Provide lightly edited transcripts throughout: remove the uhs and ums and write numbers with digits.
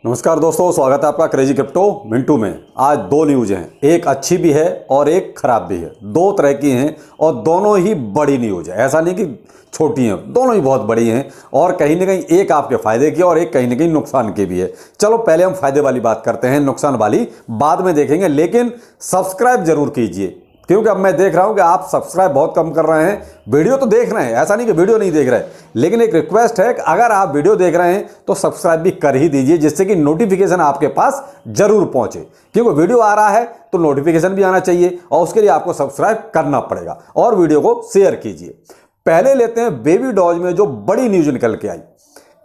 नमस्कार दोस्तों, स्वागत है आपका क्रेजी क्रिप्टो मिंटू में। आज दो न्यूज हैं, एक अच्छी भी है और एक खराब भी है। दो तरह की हैं और दोनों ही बड़ी न्यूज है। ऐसा नहीं कि छोटी हैं, दोनों ही बहुत बड़ी हैं और कहीं ना कहीं एक आपके फायदे की और एक कहीं ना कहीं नुकसान की भी है। चलो पहले हम फायदे वाली बात करते हैं, नुकसान वाली बाद में देखेंगे। लेकिन सब्सक्राइब जरूर कीजिए, क्योंकि अब मैं देख रहा हूं कि आप सब्सक्राइब बहुत कम कर रहे हैं। वीडियो तो देख रहे हैं, ऐसा नहीं कि वीडियो नहीं देख रहे, लेकिन एक रिक्वेस्ट है कि अगर आप वीडियो देख रहे हैं तो सब्सक्राइब भी कर ही दीजिए, जिससे कि नोटिफिकेशन आपके पास जरूर पहुंचे। क्योंकि वीडियो आ रहा है तो नोटिफिकेशन भी आना चाहिए और उसके लिए आपको सब्सक्राइब करना पड़ेगा और वीडियो को शेयर कीजिए। पहले लेते हैं बेबी डॉज में जो बड़ी न्यूज निकल के आई।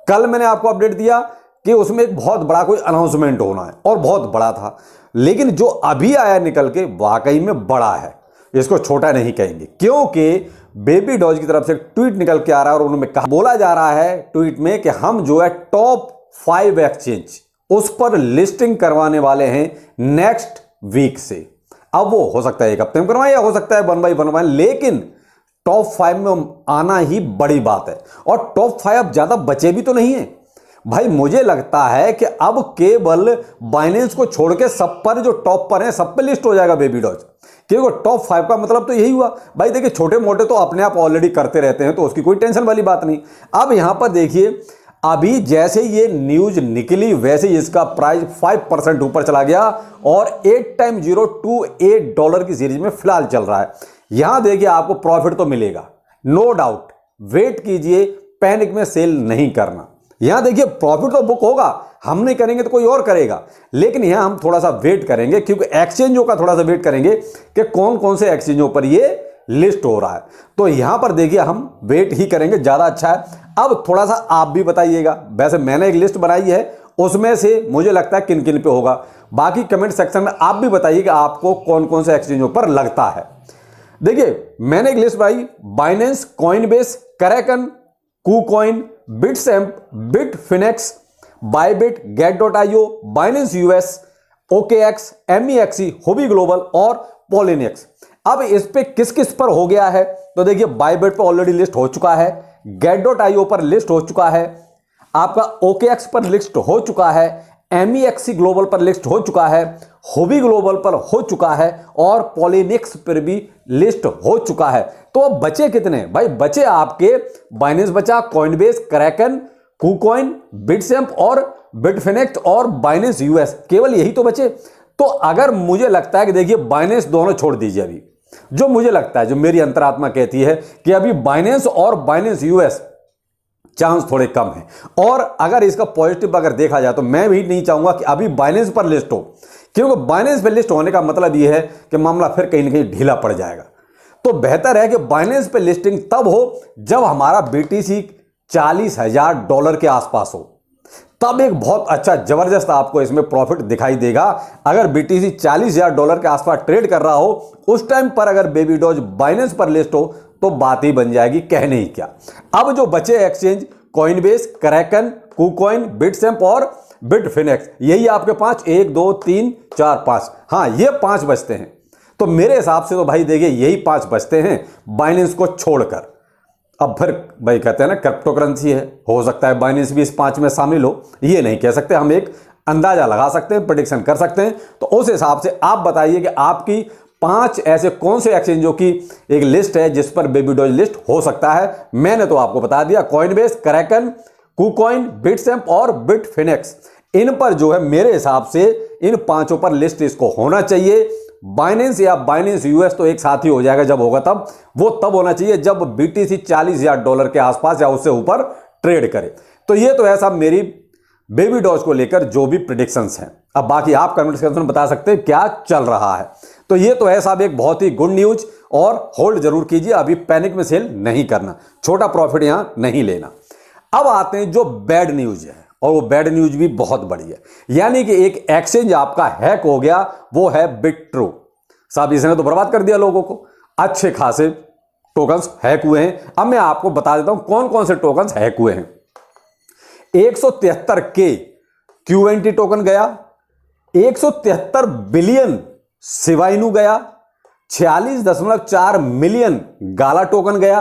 कल मैंने आपको अपडेट दिया कि उसमें एक बहुत बड़ा कोई अनाउंसमेंट होना है और बहुत बड़ा था, लेकिन जो अभी आया निकल के वाकई में बड़ा है। इसको छोटा नहीं कहेंगे, क्योंकि बेबी डॉज की तरफ से ट्वीट निकल के आ रहा है और उन्होंने कहा, बोला जा रहा है ट्वीट में कि हम जो है टॉप 5 एक्सचेंज उस पर लिस्टिंग करवाने वाले हैं नेक्स्ट वीक से। अब वो हो सकता है एक हफ्ते में करवाएं या हो सकता है 1 by 1 करवाएं, लेकिन टॉप 5 में आना ही बड़ी बात है। और टॉप 5 अब ज्यादा बचे भी तो नहीं है भाई। मुझे लगता है कि अब केवल बाइनेंस को छोड़ के सब पर जो टॉप पर है सब पे लिस्ट हो जाएगा बेबी डॉज। क्योंकि टॉप 5 का मतलब तो यही हुआ भाई। देखिए छोटे मोटे तो अपने आप ऑलरेडी करते रहते हैं, तो उसकी कोई टेंशन वाली बात नहीं। अब यहां पर देखिए, अभी जैसे ये न्यूज निकली वैसे ही इसका प्राइस 5% ऊपर चला गया और 8x028 डॉलर की सीरीज में फिलहाल चल रहा है। यहां देखिए आपको प्रॉफिट तो मिलेगा, नो डाउट। वेट कीजिए, पैनिक में सेल नहीं करना। यहां देखिए प्रॉफिट तो बुक होगा, हम नहीं करेंगे तो कोई और करेगा, लेकिन यहां हम थोड़ा सा वेट करेंगे, क्योंकि एक्सचेंजों का थोड़ा सा वेट करेंगे कि कौन कौन से एक्सचेंजों पर ये लिस्ट हो रहा है। तो यहां पर देखिए हम वेट ही करेंगे, ज्यादा अच्छा है। अब थोड़ा सा आप भी बताइएगा, वैसे मैंने एक लिस्ट बनाई है, उसमें से मुझे लगता है किन किन पे होगा। बाकी कमेंट सेक्शन में आप भी बताइए कि आपको कौन कौन से एक्सचेंजों पर लगता है। देखिए मैंने एक लिस्ट बनाई, Binance, Coinbase, Kraken, KuCoin, Bitstamp, Bitfinex, Bybit, Gate io, Binance US, OKX, MEXC, Huobi Global और पॉलिनेक्स। अब इस पे किस किस पर हो गया है तो देखिए, बायबिट पर ऑलरेडी लिस्ट हो चुका है, गेट.io पर लिस्ट हो चुका है, आपका OKX पर लिस्ट हो चुका है, MEXC ग्लोबल पर लिस्ट हो चुका है, हुबी ग्लोबल पर हो चुका है और पॉलिनेक्स पर भी लिस्ट हो चुका है। तो अब बचे कितने भाई? बचे आपके बाइनेंस बचा, कॉइनबेस, Kraken, KuCoin, बिटसैम्प और बिटफिनेक्स और बाइनेंस यूएस, केवल यही तो बचे। तो अगर मुझे लगता है कि देखिए बाइनेंस दोनों छोड़ दीजिए अभी, जो मुझे लगता है, जो मेरी अंतरात्मा कहती है कि अभी बाइनेंस और बाइनेंस यूएस चांस थोड़े कम है। और अगर इसका पॉजिटिव अगर देखा जाए तो मैं भी नहीं चाहूंगा कि अभी बाइनेंस पर लिस्ट हो, क्योंकि बाइनेंस पर लिस्ट होने का मतलब यह है कि मामला फिर कहीं ना कहीं ढीला पड़ जाएगा। तो बेहतर है कि बाइनेंस पे लिस्टिंग तब हो जब हमारा BTC 40,000 डॉलर के आसपास हो, तब एक बहुत अच्छा जबरदस्त आपको इसमें प्रॉफिट दिखाई देगा। अगर BTC 40,000 डॉलर के आसपास ट्रेड कर रहा हो उस टाइम पर अगर बेबी डॉज बाइनेंस पर लिस्ट हो तो बात ही बन जाएगी, कहने ही क्या। अब जो बचे एक्सचेंज, कॉइनबेस, Kraken, KuCoin, बिटसैम्प और बिटफिनेक्स, यही आपके 5, 1 2 3 4 5, हाँ ये 5 बचते हैं। तो मेरे हिसाब से तो भाई देखिए यही 5 बचते हैं बाइनेंस को छोड़कर। अब फिर भाई कहते हैं ना क्रिप्टो करेंसी है, हो सकता है बाइनेंस भी इस 5 में शामिल हो, ये नहीं कह सकते, हम एक अंदाजा लगा सकते हैं, प्रेडिक्शन कर सकते हैं। तो उस हिसाब से आप बताइए कि आपकी 5 ऐसे कौन से एक्सचेंजों की एक लिस्ट है जिस पर बेबी डॉज लिस्ट हो सकता है। मैंने तो आपको बता दिया, कॉइनबेस, Kraken, KuCoin, बिटसैम्प और बिटफिनेक्स, इन पर जो है मेरे हिसाब से इन 5 पर लिस्ट इसको होना चाहिए। बाइनेंस या बाइनेंस यूएस तो एक साथ ही हो जाएगा, जब होगा तब, वो तब होना चाहिए जब BTC 40,000 डॉलर के आसपास या उससे ऊपर ट्रेड करे। तो ये तो है सब मेरी बेबी डॉज को लेकर जो भी प्रेडिक्शंस हैं। अब बाकी आप कमेंट सेक्शन में बता सकते हैं क्या चल रहा है। तो ये तो है साहब एक बहुत ही गुड न्यूज, और होल्ड जरूर कीजिए, अभी पैनिक में सेल नहीं करना, छोटा प्रॉफिट यहां नहीं लेना। अब आते हैं जो बैड न्यूज है, और वो बैड न्यूज भी बहुत बड़ी है, यानी कि एक एक्सचेंज आपका हैक हो गया, वो है बिट्रो। साहब इसने तो बर्बाद कर दिया लोगों को, अच्छे खासे टोकन्स हैक हुए हैं। अब मैं आपको बता देता हूं कौन कौन से टोकन्स हैक हुए हैं। 173 के QNT टोकन गया, 173 बिलियन शिबाइनु गया, 46.4 मिलियन गाला टोकन गया,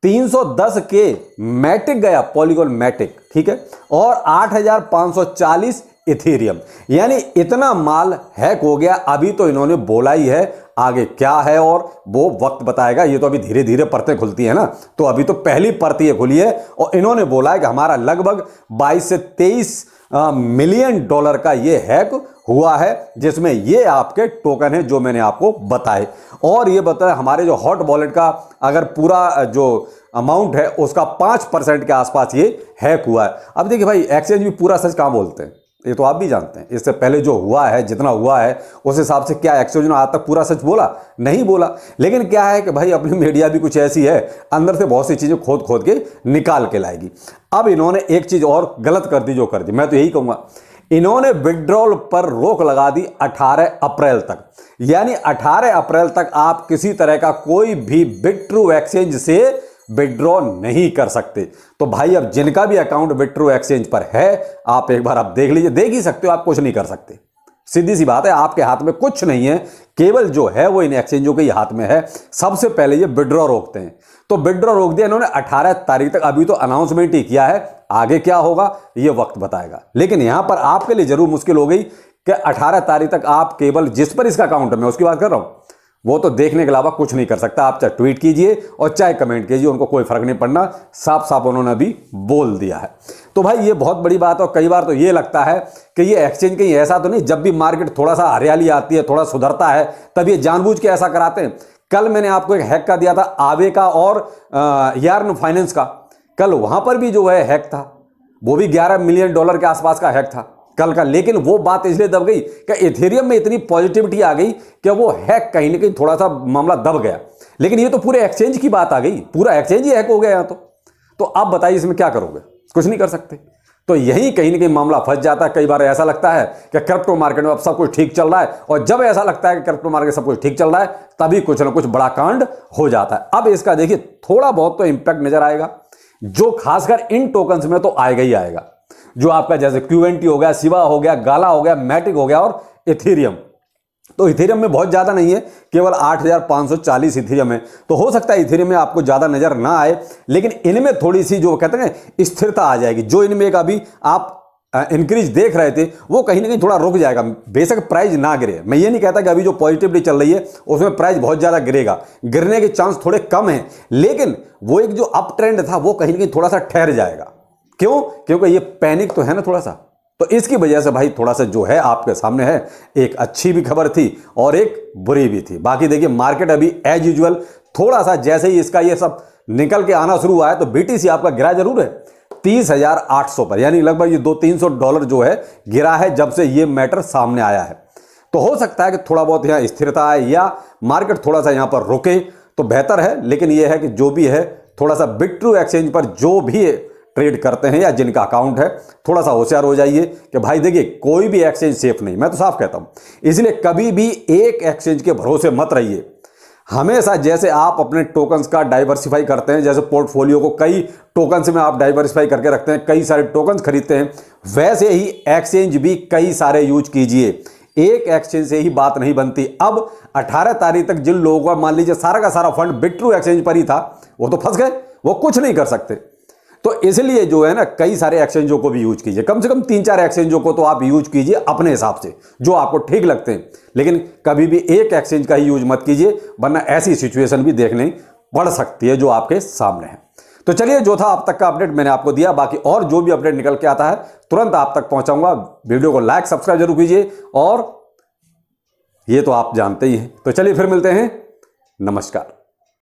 310 के मैटिक गया, पॉलीगॉन मैटिक, ठीक है, और 8,540 इथेरियम। यानी इतना माल हैक हो गया। अभी तो इन्होंने बोला ही है, आगे क्या है और वो वक्त बताएगा। ये तो अभी धीरे धीरे परतें खुलती है ना, तो अभी तो पहली परत ये खुली है और इन्होंने बोला है कि हमारा लगभग 22 से 23 मिलियन डॉलर का ये हैक हुआ है, जिसमें ये आपके टोकन है जो मैंने आपको बताए। और ये बताया हमारे जो हॉट वॉलेट का अगर पूरा जो अमाउंट है उसका 5% के आसपास ये हैक हुआ है। अब देखिए भाई, एक्सचेंज भी पूरा सच कहां बोलते हैं, ये तो आप भी जानते हैं। इससे पहले जो हुआ है, जितना हुआ है उस हिसाब से क्या एक्सचेंज ने आज तक पूरा सच बोला? नहीं बोला। लेकिन क्या है कि भाई अपनी मीडिया भी कुछ ऐसी है, अंदर से बहुत सी चीजें खोद खोद के निकाल के लाएगी। अब इन्होंने एक चीज और गलत कर दी, जो कर दी, मैं तो यही कहूंगा, इन्होंने विड्रॉल पर रोक लगा दी 18 अप्रैल तक। यानी 18 अप्रैल तक आप किसी तरह का कोई भी बिट्रू एक्सचेंज से विड्रॉ नहीं कर सकते। तो भाई अब जिनका भी अकाउंट बिट्रू एक्सचेंज पर है, आप एक बार आप देख लीजिए, देख ही सकते हो, आप कुछ नहीं कर सकते। सीधी सी बात है, आपके हाथ में कुछ नहीं है, केवल जो है वो इन एक्सचेंजों के ही हाथ में है। सबसे पहले ये विड्रॉ रोकते हैं, तो विड्रॉ रोक दिया इन्होंने 18 तारीख तक। अभी तो अनाउंसमेंट ही किया है, आगे क्या होगा ये वक्त बताएगा। लेकिन यहां पर आपके लिए जरूर मुश्किल हो गई कि 18 तारीख तक आप केवल जिस पर इसका अकाउंट है, मैं उसकी बात कर रहा हूं, वो तो देखने के अलावा कुछ नहीं कर सकता। आप चाहे ट्वीट कीजिए और चाहे कमेंट कीजिए, उनको कोई फर्क नहीं पड़ना। साफ साफ उन्होंने अभी बोल दिया है। तो भाई ये बहुत बड़ी बात है। और कई बार तो ये लगता है कि ये एक्सचेंज कहीं ऐसा तो नहीं, जब भी मार्केट थोड़ा सा हरियाली आती है, थोड़ा सुधरता है, तब ये जानबूझ के ऐसा कराते हैं। कल मैंने आपको एक हैक का दिया था, आवे का और यार्न फाइनेंस का। कल वहां पर भी जो है हैक था, वो भी 11 मिलियन डॉलर के आसपास का हैक था कल का। लेकिन वो बात इसलिए दब गई कि इथेरियम में इतनी पॉजिटिविटी आ गई कि वो हैक कहीं ना कहीं थोड़ा सा मामला दब गया। लेकिन ये तो पूरे एक्सचेंज की बात आ गई, पूरा एक्सचेंज ही हैक हो गया। तो आप बताइए इसमें क्या करोगे? कुछ नहीं कर सकते। तो यही कहीं ना कहीं मामला फंस जाता है। कई बार ऐसा लगता है कि क्रिप्टो मार्केट में अब सब कुछ ठीक चल रहा है, और जब ऐसा लगता है कि क्रिप्टो मार्केट सब कुछ ठीक चल रहा है, तभी कुछ ना कुछ बड़ा कांड हो जाता है। अब इसका देखिए थोड़ा बहुत तो इंपैक्ट नजर आएगा, जो खासकर इन टोकन्स में तो आएगा ही आएगा। जो आपका जैसे QNT हो गया, सिवा हो गया, गाला हो गया, मैटिक हो गया और इथेरियम। तो इथेरियम में बहुत ज्यादा नहीं है, केवल 8540 इथेरियम है। तो हो सकता है इथेरियम में आपको ज्यादा नजर ना आए, लेकिन इनमें थोड़ी सी जो कहते हैं स्थिरता आ जाएगी। जो इनमें एक अभी आप इंक्रीज देख रहे थे, वो कहीं ना कहीं थोड़ा रुक जाएगा। बेशक प्राइस ना गिरे, मैं ये नहीं कहता कि अभी जो पॉजिटिविटी चल रही है उसमें प्राइस बहुत ज्यादा गिरेगा, गिरने के चांस थोड़े कम है। लेकिन वो एक जो अप ट्रेंड था वो कहीं ना कहीं थोड़ा सा ठहर जाएगा। क्यों? क्योंकि ये पैनिक तो है ना थोड़ा सा, तो इसकी वजह से भाई थोड़ा सा जो है आपके सामने है। एक अच्छी भी खबर थी और एक बुरी भी थी। बाकी देखिए मार्केट अभी एज यूजुअल थोड़ा सा जैसे ही इसका ये सब निकल के आना शुरू हुआ है, तो BTC आपका गिरा जरूर है 30,800 पर, यानी लगभग ये $200-300 जो है गिरा है जब से ये मैटर सामने आया है। तो हो सकता है कि थोड़ा बहुत यहाँ स्थिरता आए या मार्केट थोड़ा सा यहाँ पर रुके तो बेहतर है। लेकिन यह है कि जो भी है, थोड़ा सा बिट्रू एक्सचेंज पर जो भी ट्रेड करते हैं या जिनका अकाउंट है, थोड़ा सा होशियार हो जाइए कि भाई देखिए कोई भी एक्सचेंज सेफ नहीं, मैं तो साफ कहता हूं। इसलिए कभी भी एक एक्सचेंज के भरोसे मत रहिए। हमेशा जैसे आप अपने टोकन्स का डाइवर्सिफाई करते हैं, जैसे पोर्टफोलियो को कई टोकन्स में आप डाइवर्सिफाई करके रखते हैं, कई सारे टोकन्स खरीदते हैं, वैसे ही एक्सचेंज भी कई सारे यूज कीजिए। एक एक्सचेंज से ही बात नहीं बनती। अब 18 तारीख तक जिन लोगों का मान लीजिए सारा का सारा फंड बिट्रू एक्सचेंज पर ही था, वो तो फंस गए, वो कुछ नहीं कर सकते। तो इसलिए जो है ना, कई सारे एक्सचेंजों को भी यूज कीजिए, कम से कम 3-4 एक्सचेंजों को तो आप यूज कीजिए अपने हिसाब से, जो आपको ठीक लगते हैं। लेकिन कभी भी एक एक्सचेंज का ही यूज मत कीजिए, वरना ऐसी सिचुएशन भी देखने पड़ सकती है जो आपके सामने है। तो चलिए, जो था अब तक का अपडेट मैंने आपको दिया। बाकी और जो भी अपडेट निकल के आता है तुरंत आप तक पहुंचाऊंगा। वीडियो को लाइक सब्सक्राइब जरूर कीजिए, और ये तो आप जानते ही हैं। तो चलिए फिर मिलते हैं, नमस्कार।